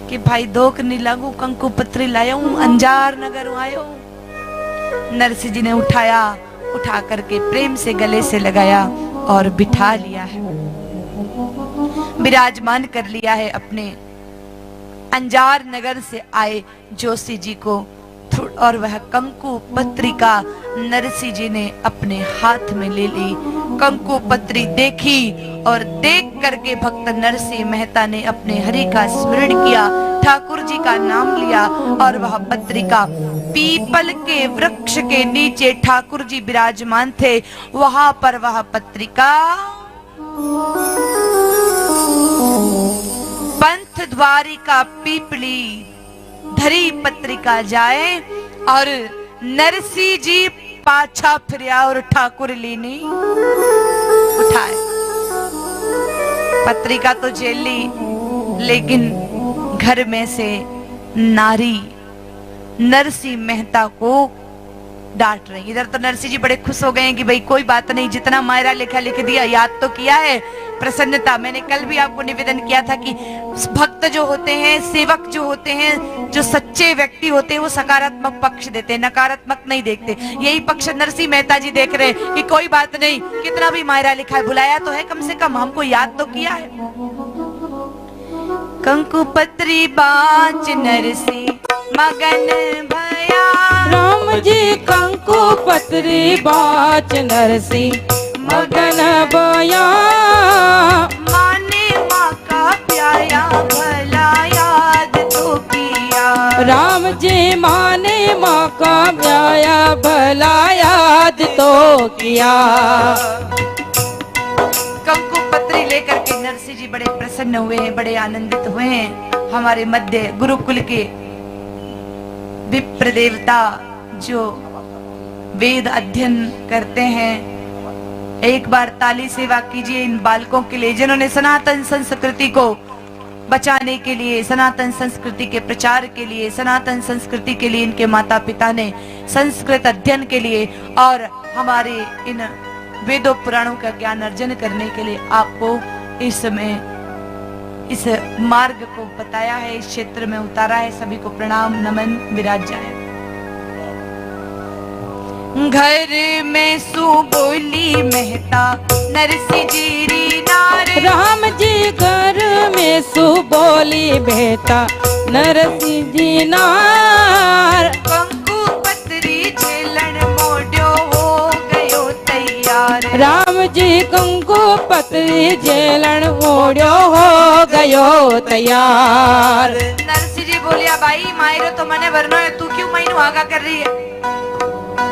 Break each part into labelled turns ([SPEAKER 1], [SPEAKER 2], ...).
[SPEAKER 1] कि भाई धोख नहीं लागू, कंकु पत्री लाया हूं, अंजार नगर आयो। नरसिंह जी ने उठाया, उठा करके प्रेम से गले से लगाया और बिठा लिया है, विराजमान कर लिया है अपने अंजार नगर से आए जोशी जी को। और वह कंकु पत्रिका नरसिंह जी ने अपने हाथ में ले ली। कंकु पत्री देखी और देख करके भक्त नरसिंह मेहता ने अपने हरि का स्मरण किया, ठाकुर जी का नाम लिया और वह पत्रिका, पीपल के वृक्ष के नीचे ठाकुर जी विराजमान थे, वहां पर वह पत्रिका पंथ द्वारिका पीपली धरी पत्रिका जाए और नरसिंह जी पाछा फिरया और ठाकुर लीनी उठाए। पत्रिका तो जेल ली, लेकिन घर में से नारी नरसिंह मेहता को डांट रही। इधर तो नरसिंह जी बड़े खुश हो गए हैं कि भाई कोई बात नहीं, जितना मायरा लिखा लिख दिया, याद तो किया है, प्रसन्नता। मैंने कल भी आपको निवेदन किया था कि भक्त जो होते हैं, सेवक जो होते हैं, जो सच्चे व्यक्ति होते हैं, वो सकारात्मक पक्ष देते हैं, नकारात्मक नहीं देखते। यही पक्ष नरसिंह मेहता जी देख रहे कि कोई बात नहीं, कितना भी मायरा लिखा है, बुलाया तो है, कम से कम हमको याद तो किया है। कंकु पत्री बाच नरसिंह मगन भया,
[SPEAKER 2] राम जी कंकु पत्री बाच नरसिंह मगन भया,
[SPEAKER 1] माने माँ का प्याया भला याद तो किया।
[SPEAKER 2] राम जी माने माँ का प्याया भला याद तो किया।
[SPEAKER 1] कंकु पत्री लेकर के नरसिंह जी बड़े प्रसन्न हुए हैं, बड़े आनंदित हुए हैं। हमारे मध्य गुरुकुल के विप्र देवता जो वेद अध्ययन करते हैं, एक बार ताली सेवा कीजिए इन बालकों के लिए, जिन्होंने सनातन संस्कृति को बचाने के लिए, सनातन संस्कृति के प्रचार के लिए, सनातन संस्कृति के लिए इनके माता पिता ने संस्कृत अध्ययन के लिए और हमारे इन वेदों पुराणों का ज्ञान अर्जन करने के लिए आपको इस समय इस मार्ग को बताया है, इस क्षेत्र में उतारा है। सभी को प्रणाम नमन विराज जाए। घर में सुबोली मेहता नरसिंह जी री नार,
[SPEAKER 2] राम जी घर में सुबोली मेहता नरसिंह जी नार,
[SPEAKER 1] कंकु पत्री झेलन मोड्यो हो गयो तैयार।
[SPEAKER 2] राम जी कंकु पत्री झेलन मोड्यो हो गयो तैयार।
[SPEAKER 1] नरसिंह जी बोलिया, भाई मायरो तो मने भरनो है, तू क्यों मैनू आगा कर रही है,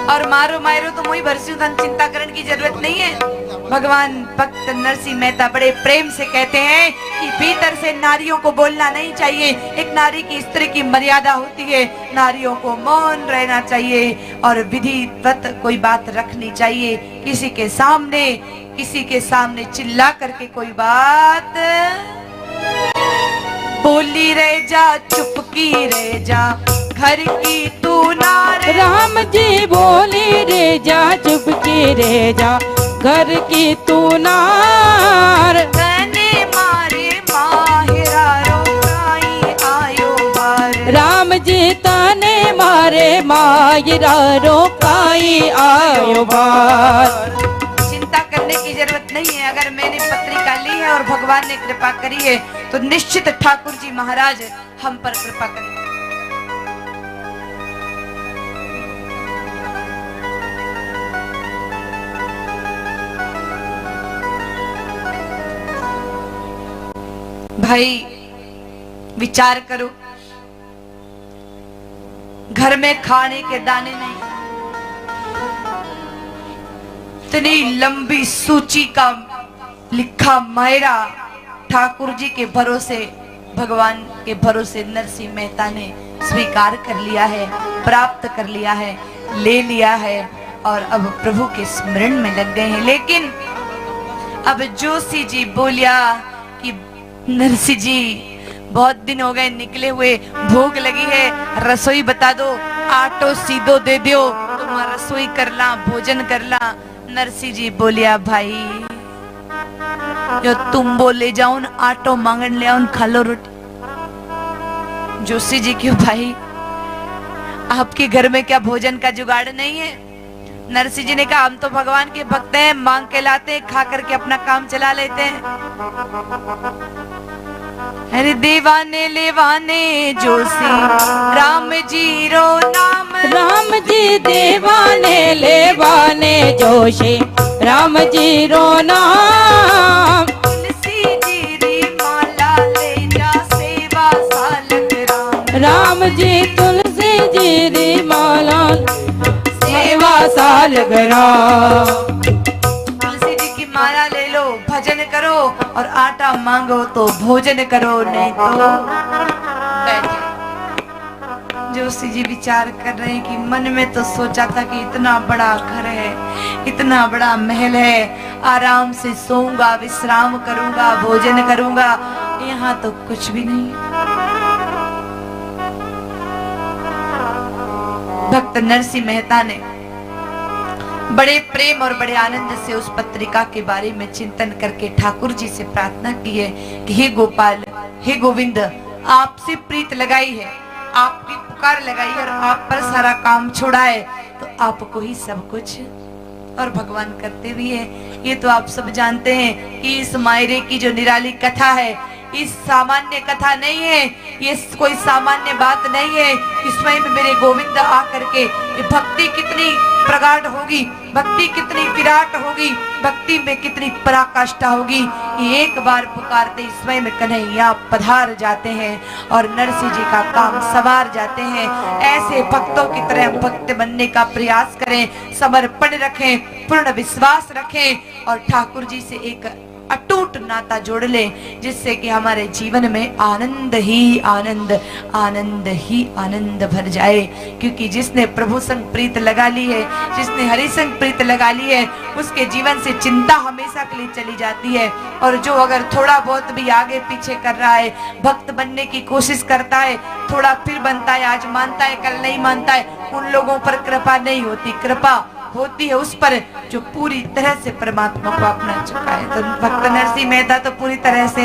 [SPEAKER 1] और मारो मारो तो मुझे भरसी, चिंता करने की जरूरत नहीं है। भगवान भक्त नरसिंह मेहता बड़े प्रेम से कहते हैं कि भीतर से नारियों को बोलना नहीं चाहिए। एक नारी की, स्त्री की मर्यादा होती है, नारियों को मौन रहना चाहिए और विधिवत कोई बात रखनी चाहिए। किसी के सामने चिल्ला करके कोई बात बोली रह जा, चुपकी रह जा, घर की तू नार।
[SPEAKER 2] राम जी बोली रे जा, चुपकी रे जा, घर की तू नार।
[SPEAKER 1] तने मारे माहिरा रोकाई आयो बार,
[SPEAKER 2] राम जी तने मारे माहिरा रोकाई आयो बार।
[SPEAKER 1] चिंता करने की जरूरत नहीं है। अगर मैंने पत्रिका ली है और भगवान ने कृपा करी है तो निश्चित ठाकुर जी महाराज हम पर कृपा करें। भाई विचार करो, घर में खाने के दाने नहीं, इतनी लंबी सूची का लिखा मायरा ठाकुर जी के भरोसे, भगवान के भरोसे नरसिंह मेहता ने स्वीकार कर लिया है, प्राप्त कर लिया है, ले लिया है और अब प्रभु के स्मरण में लग गए हैं। लेकिन अब जोशी जी बोलिया कि नरसिंह जी बहुत दिन हो गए निकले हुए, भूख लगी है, रसोई बता दो, आटो सीधो दे दो, तुम रसोई कर ला, भोजन कर ला। नरसिंह जी बोलिया, भाई जो तुम बोले जाओ आटो मांगन ले आओ, खा लो रोटी। जोशी जी, क्यों भाई, आपके घर में क्या भोजन का जुगाड़ नहीं है? नरसिंह जी ने कहा, हम तो भगवान के भक्त हैं, मांग के लाते हैं, खा करके अपना काम चला लेते हैं। अरे देवाने लेवाने जोशी, राम जी रो नाम,
[SPEAKER 2] राम जी देवाने लेवाने जोशी, राम जी रो नाम।
[SPEAKER 1] तुलसी जी री माला ले जा, सेवा सालक राम,
[SPEAKER 2] राम जी तुलसी जी री माला, सेवा सालक राम।
[SPEAKER 1] तुलसी जी की माला ले लो, भजन करो, और आटा मांगो तो भोजन करो, नहीं तो बैठे। जोशी जी विचार कर रहे हैं कि मन में तो सोचा था कि इतना बड़ा घर है, इतना बड़ा महल है, आराम से सोऊंगा, विश्राम करूंगा, भोजन करूंगा, यहाँ तो कुछ भी नहीं है। भक्त नरसिंह मेहता ने बड़े प्रेम और बड़े आनंद से उस पत्रिका के बारे में चिंतन करके ठाकुर जी से प्रार्थना की है कि हे गोपाल, हे गोविंद, आपसे प्रीत लगाई है, आपकी पुकार लगाई है और आप पर सारा काम छोड़ा है, तो आपको ही सब कुछ, और भगवान करते भी है। ये तो आप सब जानते हैं कि इस मायरे की जो निराली कथा है, इस सामान्य कथा नहीं है, ये कोई सामान्य बात नहीं है। इसमें में मेरे गोविंद आकर के ये भक्ति कितनी प्रगाढ़ होगी, भक्ति कितनी विराट होगी, भक्ति में कितनी पराकाष्ठा होगी। एक बार पुकारते इसमें में कन्हैया पधार जाते हैं और नरसिंह जी का काम सवार जाते हैं। ऐसे भक्तों की तरह हम भक्त बनने का प्रयास करें, समर्पण रखें, पूर्ण विश्वास रखें और ठाकुर जी से एक अटूट नाता जोड़ लें, जिससे कि हमारे जीवन में आनंद ही आनंद, आनंद ही आनंद भर जाए। क्योंकि जिसने प्रभु संग प्रीत लगा ली है, जिसने हरि संग प्रीत लगा ली है, उसके जीवन से चिंता हमेशा के लिए चली जाती है। और जो अगर थोड़ा बहुत भी आगे पीछे कर रहा है, भक्त बनने की कोशिश करता है, थोड़ा फिर बनता है, आज मानता है कल नहीं मानता है, उन लोगों पर कृपा नहीं होती। कृपा होती है उस पर जो पूरी तरह से परमात्मा को अपना चुका है। तो भक्त नरसिंह मेहता तो पूरी तरह से